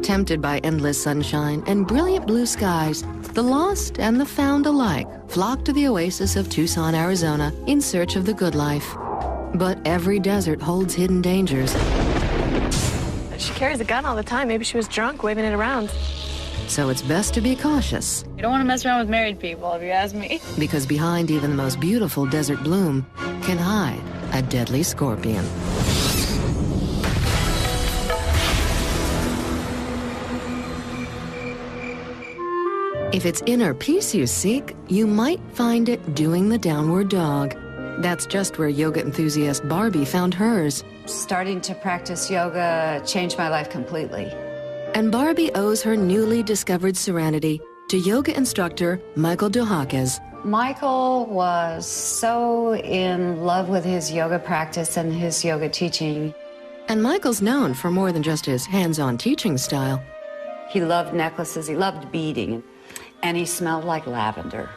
Tempted by endless sunshine and brilliant blue skies, the lost and the found alike flock to the oasis of Tucson, Arizona in search of the good life. But every desert holds hidden dangers. She carries a gun all the time. Maybe she was drunk, waving it around. So it's best to be cautious. You don't want to mess around with married people, if you ask me. Because behind even the most beautiful desert bloom can hide a deadly scorpion. If it's inner peace you seek, you might find it doing the downward dog. That's just where yoga enthusiast Barbie found hers. Starting to practice yoga changed my life completely. And Barbie owes her newly discovered serenity to yoga instructor Michael Dojaquez. Michael was so in love with his yoga practice and his yoga teaching. And Michael's known for more than just his hands-on teaching style. He loved necklaces, he loved beading, and he smelled like lavender.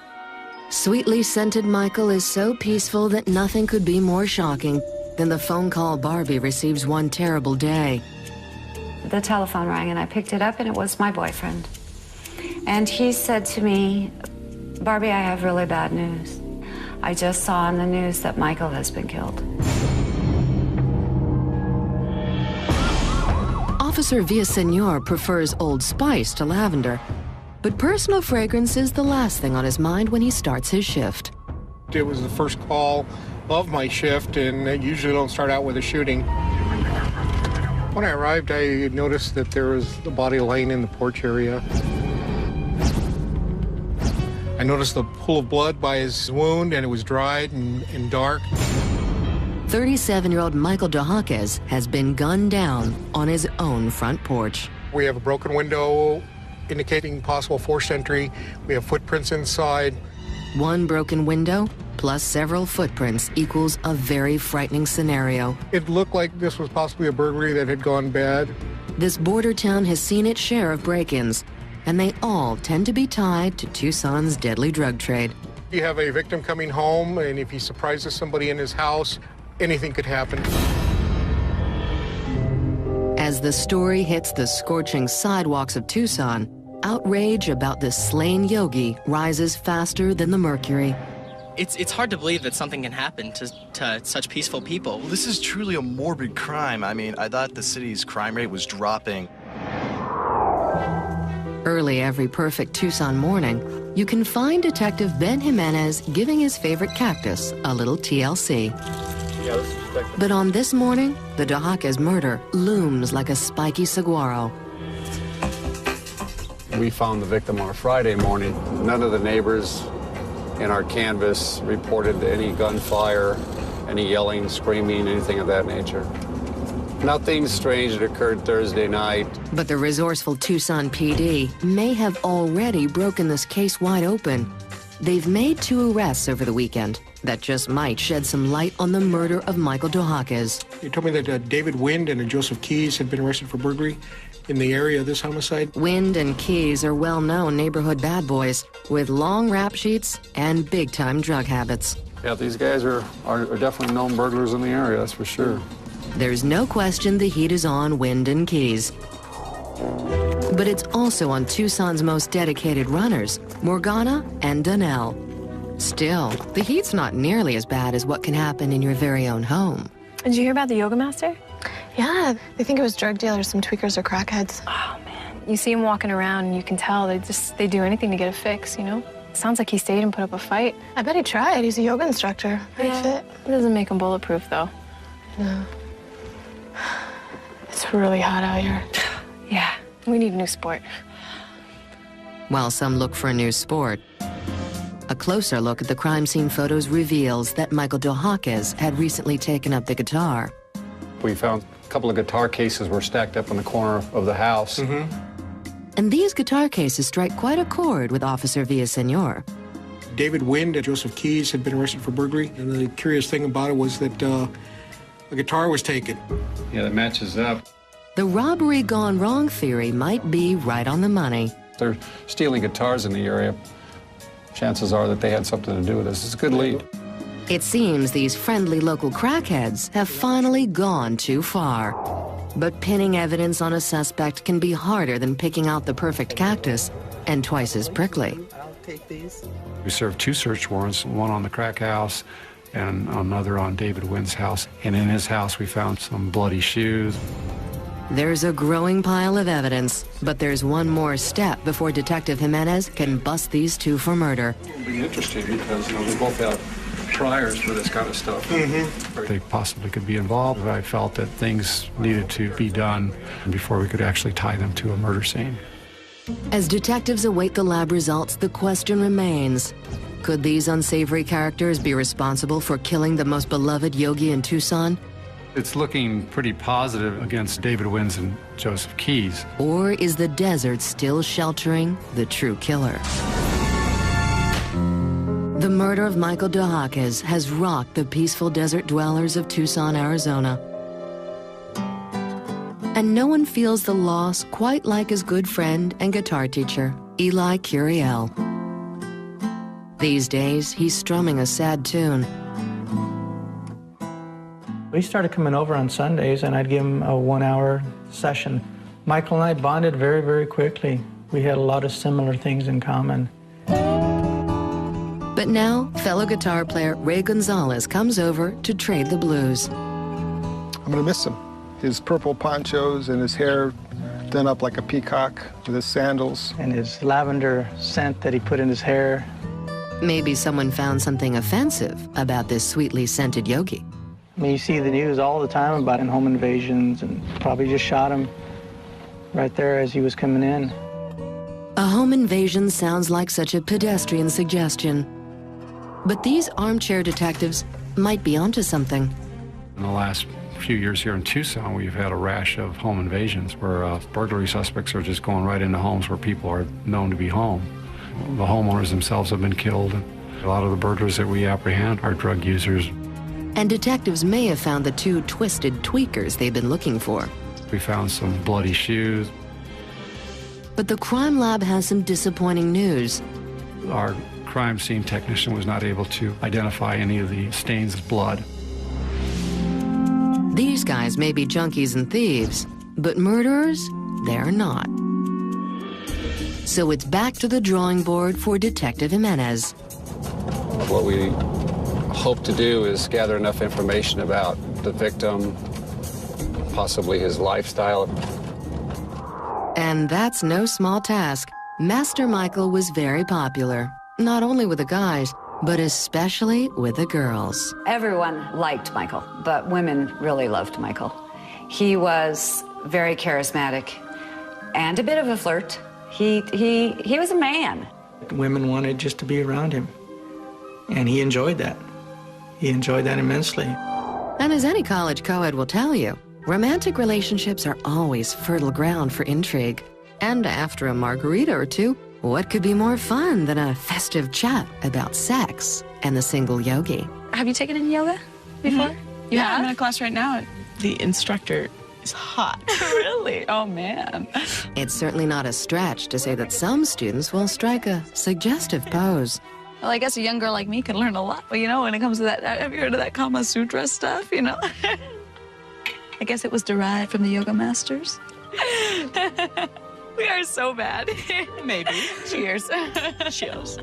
Sweetly scented Michael is so peaceful that nothing could be more shocking than the phone call Barbie receives one terrible day. The telephone rang and I picked it up and it was my boyfriend. And he said to me, "Barbie, I have really bad news. I just saw on the news that Michael has been killed." Officer Villaseñor prefers Old Spice to lavender, but personal fragrance is the last thing on his mind when he starts his shift. It was the first call of my shift, and I usually don't start out with a shooting. When I arrived, I noticed that there was a body laying in the porch area. I noticed the pool of blood by his wound, and it was dried and dark. 37-year-old Michael Dojaquez has been gunned down on his own front porch. We have a broken window indicating possible forced entry. We have footprints inside. One broken window plus several footprints equals a very frightening scenario. It looked like this was possibly a burglary that had gone bad. This border town has seen its share of break-ins, and they all tend to be tied to Tucson's deadly drug trade. You have a victim coming home, and if he surprises somebody in his house, anything could happen. As the story hits the scorching sidewalks of Tucson, outrage about this slain yogi rises faster than the mercury. It's hard to believe that something can happen to such peaceful people. Well, this is truly a morbid crime. I mean, I thought the city's crime rate was dropping. Early every perfect Tucson morning, you can find Detective Ben Jimenez giving his favorite cactus a little TLC. But on this morning, the Dojaquez murder looms like a spiky saguaro. We found the victim on a Friday morning. None of the neighbors in our canvas reported any gunfire, any yelling, screaming, anything of that nature. Nothing strange had occurred Thursday night. But the resourceful Tucson PD may have already broken this case wide open. They've made 2 arrests over the weekend that just might shed some light on the murder of Michael Dojaquez. They told me that David Wind and Joseph Keys had been arrested for burglary in the area of this homicide. Wind and Keys are well-known neighborhood bad boys with long rap sheets and big-time drug habits. Yeah, these guys are definitely known burglars in the area, that's for sure. There's no question the heat is on Wind and Keys. But it's also on Tucson's most dedicated runners, Morgana and Donnell. Still, the heat's not nearly as bad as what can happen in your very own home. Did you hear about the yoga master? Yeah, they think it was drug dealers, some tweakers or crackheads. Oh, man. You see them walking around and you can tell they do anything to get a fix, you know? Sounds like he stayed and put up a fight. I bet he tried. He's a yoga instructor. Pretty fit. It doesn't make him bulletproof, though. No. It's really hot out here. Yeah, we need a new sport. While some look for a new sport, a closer look at the crime scene photos reveals that Michael Dojaquez had recently taken up the guitar. We found a couple of guitar cases were stacked up in the corner of the house. And these guitar cases strike quite a chord with Officer Villaseñor. David Wind and Joseph Keys had been arrested for burglary, and the curious thing about it was that a guitar was taken. Yeah, that matches up. The robbery gone wrong theory might be right on the money. They're stealing guitars in the area. Chances are that they had something to do with this. It's a good lead. It seems these friendly local crackheads have finally gone too far. But pinning evidence on a suspect can be harder than picking out the perfect cactus, and twice as prickly. I'll take these. We served 2 search warrants, one on the crack house and another on David Wynn's house. And in his house, we found some bloody shoes. There's a growing pile of evidence, but there's one more step before Detective Jimenez can bust these 2 for murder. It'll be interesting because, they both have priors for this kind of stuff. They possibly could be involved. I felt that things needed to be done before we could actually tie them to a murder scene. As detectives await the lab results, the question remains, could these unsavory characters be responsible for killing the most beloved yogi in Tucson? It's looking pretty positive against David Wynn's and Joseph Keyes. Or is the desert still sheltering the true killer? The murder of Michael Dojaquez has rocked the peaceful desert dwellers of Tucson, Arizona. And no one feels the loss quite like his good friend and guitar teacher, Eli Curiel. These days, he's strumming a sad tune. We started coming over on Sundays, and I'd give him a 1-hour session. Michael and I bonded very, very quickly. We had a lot of similar things in common. But now, fellow guitar player Ray Gonzalez comes over to trade the blues. I'm gonna miss him. His purple ponchos and his hair done up like a peacock with his sandals. And his lavender scent that he put in his hair. Maybe someone found something offensive about this sweetly scented yogi. I mean, you see the news all the time about home invasions, and probably just shot him right there as he was coming in. A home invasion sounds like such a pedestrian suggestion. But these armchair detectives might be onto something. In the last few years here in Tucson, we've had a rash of home invasions where burglary suspects are just going right into homes where people are known to be home. The homeowners themselves have been killed. A lot of the burglars that we apprehend are drug users. And detectives may have found the 2 twisted tweakers they've been looking for. We found some bloody shoes. But the crime lab has some disappointing news. Our crime scene technician was not able to identify any of the stains of blood. These guys may be junkies and thieves, but murderers, they're not. So it's back to the drawing board for Detective Jimenez. What we hope to do is gather enough information about the victim, possibly his lifestyle. And that's no small task. Master Michael was very popular, not only with the guys, but especially with the girls. Everyone liked Michael, but women really loved Michael. He was very charismatic and a bit of a flirt. He was a man. Women wanted just to be around him, and he enjoyed that. He enjoyed that immensely. And as any college co-ed will tell you, romantic relationships are always fertile ground for intrigue. And after a margarita or 2, what could be more fun than a festive chat about sex and the single yogi? Have you taken any yoga before? Mm-hmm. Yeah, I'm in a class right now. The instructor is hot. Really? Oh, man. It's certainly not a stretch to say that some students will strike a suggestive pose. Well, I guess a young girl like me can learn a lot. Well, when it comes to that, have you heard of that Kama Sutra stuff, I guess it was derived from the yoga masters. We are so bad. Maybe. Cheers. Cheers.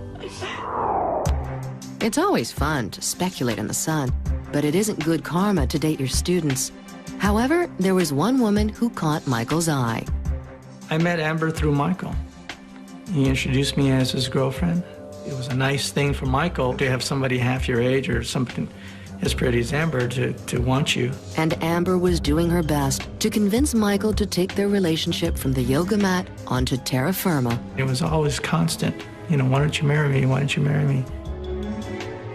It's always fun to speculate in the sun, but it isn't good karma to date your students. However, there was one woman who caught Michael's eye. I met Amber through Michael. He introduced me as his girlfriend. It was a nice thing for Michael to have somebody half your age or something as pretty as Amber to want you. And Amber was doing her best to convince Michael to take their relationship from the yoga mat onto terra firma. It was always constant. Why don't you marry me? Why don't you marry me?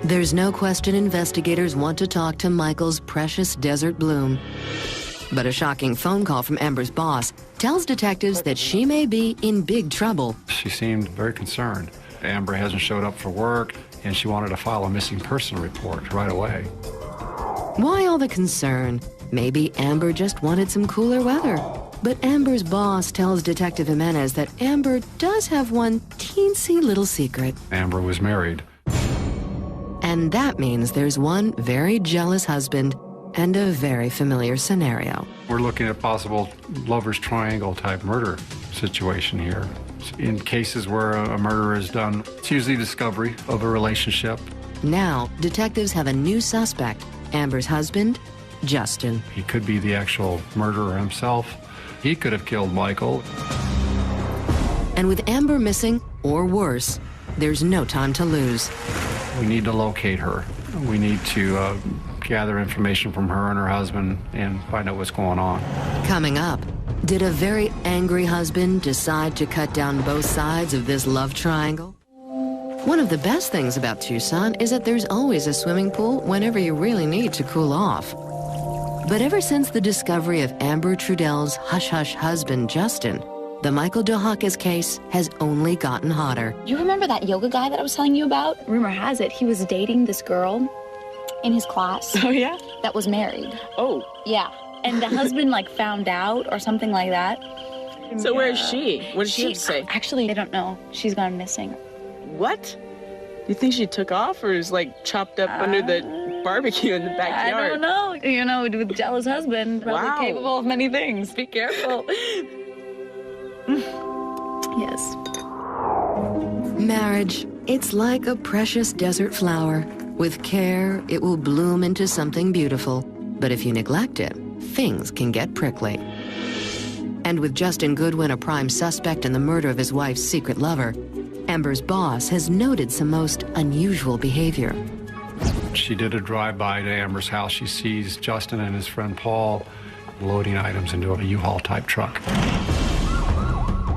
There's no question investigators want to talk to Michael's precious desert bloom. But a shocking phone call from Amber's boss tells detectives that she may be in big trouble. She seemed very concerned. Amber hasn't showed up for work, and she wanted to file a missing person report right away. Why all the concern? Maybe Amber just wanted some cooler weather. But Amber's boss tells Detective Jimenez that Amber does have one teensy little secret. Amber was married. And that means there's one very jealous husband and a very familiar scenario. We're looking at possible lover's triangle type murder situation here. In cases where a murder is done, it's usually discovery of a relationship. Now, detectives have a new suspect, Amber's husband, Justin. He could be the actual murderer himself. He could have killed Michael. And with Amber missing, or worse, there's no time to lose. We need to locate her. We need to gather information from her and her husband and find out what's going on. Coming up, did a very angry husband decide to cut down both sides of this love triangle? One of the best things about Tucson is that there's always a swimming pool whenever you really need to cool off. But ever since the discovery of Amber Trudell's hush-hush husband, Justin, the Michael Dojaquez case has only gotten hotter. You remember that yoga guy that I was telling you about? Rumor has it he was dating this girl in his class. Oh, yeah? That was married. Oh. Yeah. And the husband, like, found out or something like that. So where is she? What did she have to say? Actually, they don't know. She's gone missing. What? You think she took off or is, like, chopped up under the barbecue in the backyard? I don't know. You know, with a jealous husband, probably Wow. capable of many things. Be careful. Yes. Marriage, it's like a precious desert flower. With care, it will bloom into something beautiful. But if you neglect it, things can get prickly. And with Justin Goodwin a prime suspect in the murder of his wife's secret lover, Amber's boss has noted some most unusual behavior. She did a drive-by to Amber's house. She sees Justin and his friend Paul loading items into a U-Haul type truck.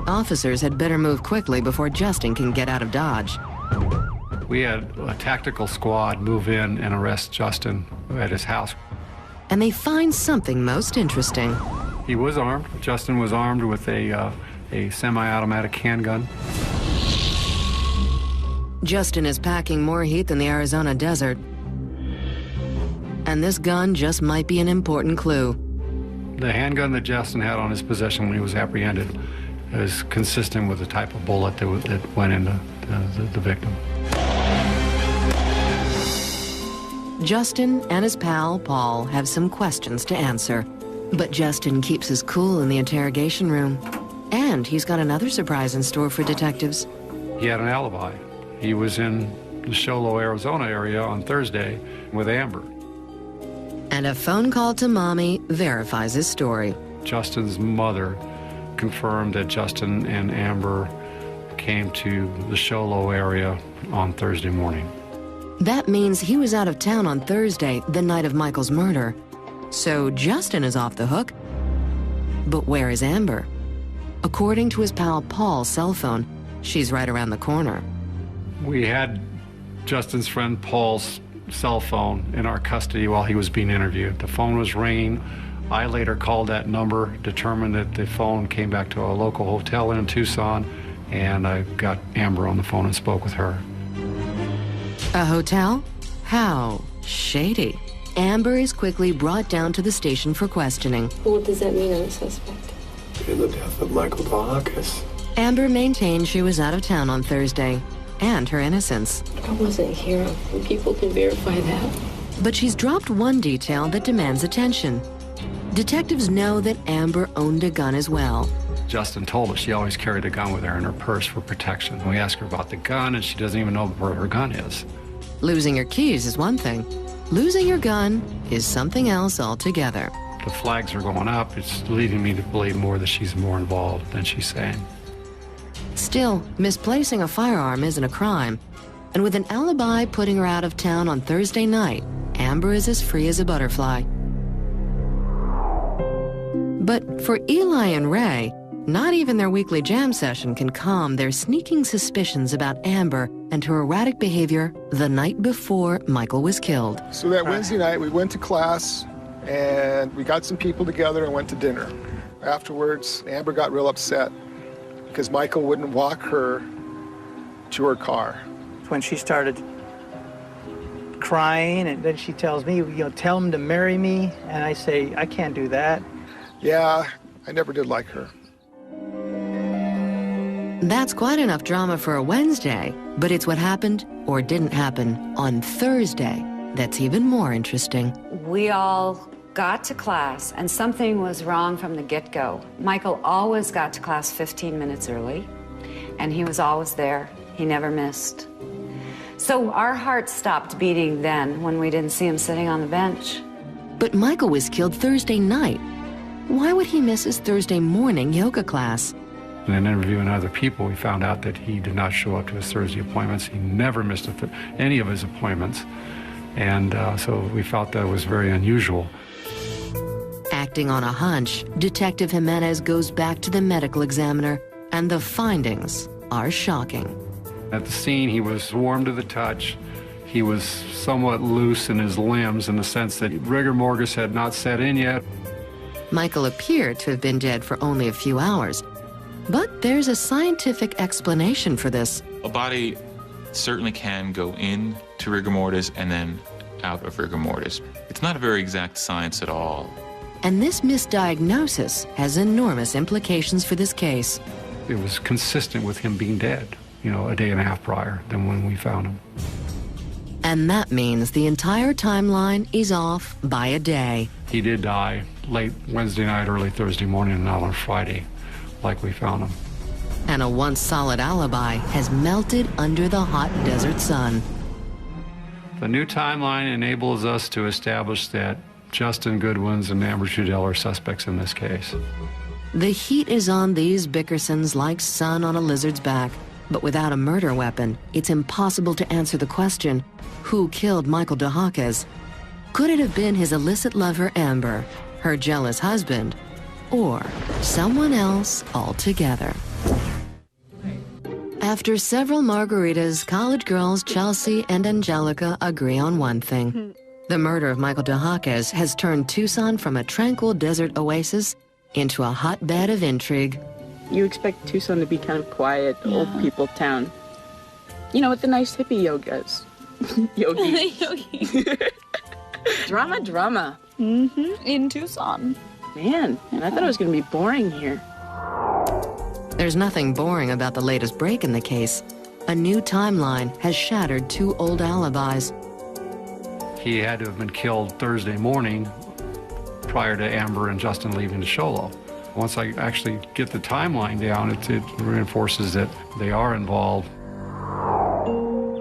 Officers had better move quickly before Justin can get out of Dodge. We had a tactical squad move in and arrest Justin at his house. And they find something most interesting. He was armed. Justin was armed with a semi-automatic handgun. Justin is packing more heat than the Arizona desert. And this gun just might be an important clue. The handgun that Justin had on his possession when he was apprehended is consistent with the type of bullet that went into the victim. Justin and his pal, Paul, have some questions to answer. But Justin keeps his cool in the interrogation room. And he's got another surprise in store for detectives. He had an alibi. He was in the Sholo, Arizona area on Thursday with Amber. And a phone call to Mommy verifies his story. Justin's mother confirmed that Justin and Amber came to the Sholo area on Thursday morning. That means he was out of town on Thursday, the night of Michael's murder. So Justin is off the hook. But where is Amber? According to his pal Paul's cell phone, she's right around the corner. We had Justin's friend Paul's cell phone in our custody while he was being interviewed. The phone was ringing. I later called that number, determined that the phone came back to a local hotel in Tucson, and I got Amber on the phone and spoke with her. A hotel? How shady. Amber is quickly brought down to the station for questioning. What does that mean on a suspect? In the death of Michael Dojaquez. Amber maintained she was out of town on Thursday, and her innocence. I wasn't here, and people can verify that. But she's dropped one detail that demands attention. Detectives know that Amber owned a gun as well. Justin told us she always carried a gun with her in her purse for protection. We asked her about the gun, and she doesn't even know where her gun is. Losing your keys is one thing. Losing your gun is something else altogether. The flags are going up. It's leading me to believe more that she's more involved than she's saying. Still, misplacing a firearm isn't a crime. And with an alibi putting her out of town on Thursday night, Amber is as free as a butterfly. But for Eli and Ray, not even their weekly jam session can calm their sneaking suspicions about Amber and her erratic behavior the night before Michael was killed. So that Wednesday night, we went to class, and we got some people together and went to dinner. Afterwards, Amber got real upset because Michael wouldn't walk her to her car. When she started crying, and then she tells me, tell him to marry me, and I say, I can't do that. Yeah, I never did like her. That's quite enough drama for a Wednesday, but it's what happened or didn't happen on Thursday that's even more interesting. We all got to class, and something was wrong from the get-go. Michael always got to class 15 minutes early, and he was always there. He never missed. So our hearts stopped beating then when we didn't see him sitting on the bench. But Michael was killed Thursday night. Why would he miss his Thursday morning yoga class? In interviewing other people, we found out that he did not show up to his Thursday appointments. He never missed any of his appointments. And so we felt that was very unusual. Acting on a hunch, Detective Jimenez goes back to the medical examiner, and the findings are shocking. At the scene, he was warm to the touch. He was somewhat loose in his limbs in the sense that rigor mortis had not set in yet. Michael appeared to have been dead for only a few hours. But there's a scientific explanation for this. A body certainly can go into rigor mortis and then out of rigor mortis. It's not a very exact science at all. And this misdiagnosis has enormous implications for this case. It was consistent with him being dead, a day and a half prior than when we found him. And that means the entire timeline is off by a day. He did die late Wednesday night, early Thursday morning, and not on Friday, like we found him. And a once solid alibi has melted under the hot desert sun. The new timeline enables us to establish that Justin Goodwins and Amber Trudell are suspects in this case. The heat is on these Bickersons like sun on a lizard's back. But without a murder weapon, it's impossible to answer the question, who killed Michael Dojaquez? Could it have been his illicit lover, Amber, her jealous husband, or someone else altogether? After several margaritas, college girls Chelsea and Angelica agree on one thing. The murder of Michael Dojaquez has turned Tucson from a tranquil desert oasis into a hotbed of intrigue. You expect Tucson to be kind of quiet, old people town. With the nice hippie yogas. Yogi. Drama. In Tucson. Man, I thought it was going to be boring here. There's nothing boring about the latest break in the case. A new timeline has shattered two old alibis. He had to have been killed Thursday morning prior to Amber and Justin leaving to Sholo. Once I actually get the timeline down, it reinforces that they are involved.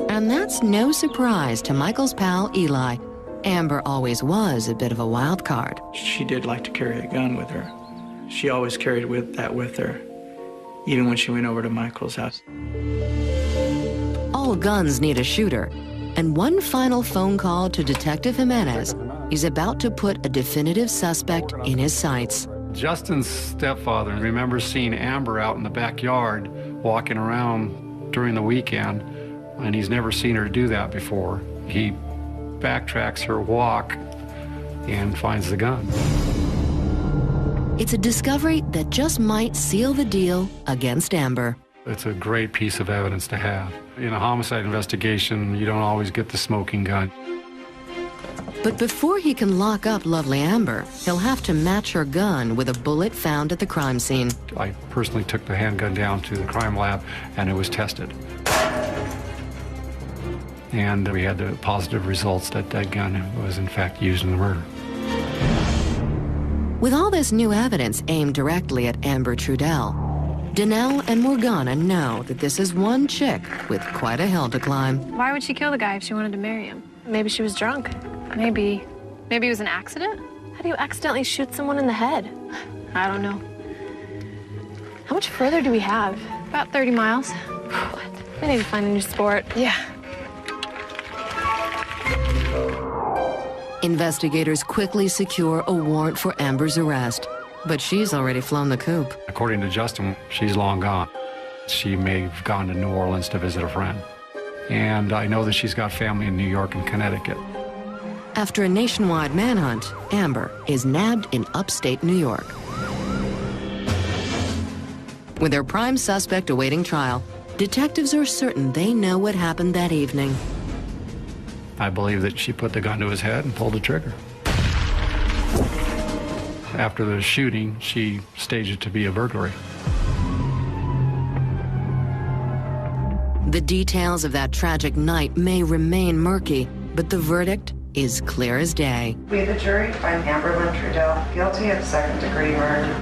And that's no surprise to Michael's pal, Eli. Amber always was a bit of a wild card. She did like to carry a gun with her. She always carried that with her, even when she went over to Michael's house. All guns need a shooter, and one final phone call to Detective Jimenez is about to put a definitive suspect in his sights. Justin's stepfather remembers seeing Amber out in the backyard walking around during the weekend, and he's never seen her do that before. He backtracks her walk and finds the gun. It's a discovery that just might seal the deal against Amber. It's a great piece of evidence to have. In a homicide investigation, you don't always get the smoking gun. But before he can lock up lovely Amber, he'll have to match her gun with a bullet found at the crime scene. I personally took the handgun down to the crime lab, and it was tested. And we had the positive results that that gun was in fact used in the murder. With all this new evidence aimed directly at Amber Trudell, Danelle and Morgana know that this is one chick with quite a hill to climb. Why would she kill the guy if she wanted to marry him? Maybe she was drunk. Maybe it was an accident? How do you accidentally shoot someone in the head? I don't know. How much further do we have? About 30 miles. What? We need to find a new sport. Yeah. Investigators quickly secure a warrant for Amber's arrest, but she's already flown the coop. According to Justin, she's long gone. She may have gone to New Orleans to visit a friend. And I know that she's got family in New York and Connecticut. After a nationwide manhunt, Amber is nabbed in upstate New York. With their prime suspect awaiting trial, detectives are certain they know what happened that evening. I believe that she put the gun to his head and pulled the trigger. After the shooting, she staged it to be a burglary. The details of that tragic night may remain murky, but the verdict is clear as day. We, the jury, find Amber Lynn Trudell guilty of second-degree murder.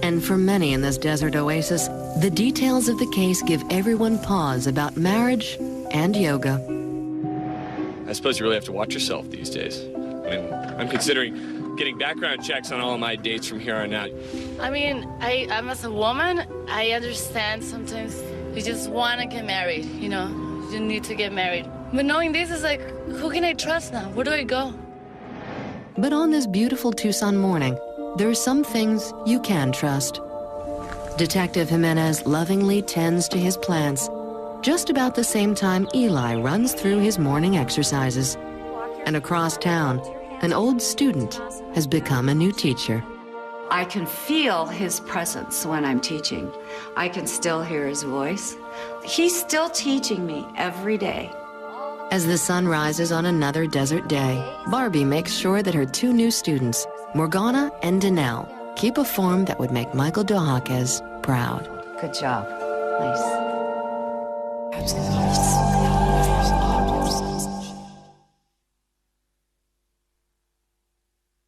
And for many in this desert oasis, the details of the case give everyone pause about marriage and yoga. I suppose you really have to watch yourself these days. And I'm considering getting background checks on all of my dates from here on out. I mean, I'm as a woman, I understand sometimes you just want to get married, you know? You need to get married. But knowing this is like, who can I trust now? Where do I go? But on this beautiful Tucson morning, there are some things you can trust. Detective Jimenez lovingly tends to his plants, just about the same time Eli runs through his morning exercises. And across town, an old student has become a new teacher. I can feel his presence when I'm teaching. I can still hear his voice. He's still teaching me every day. As the sun rises on another desert day, Barbie makes sure that her two new students, Morgana and Danelle, keep a form that would make Michael Dojaquez proud. Good job. Nice. Absolutely.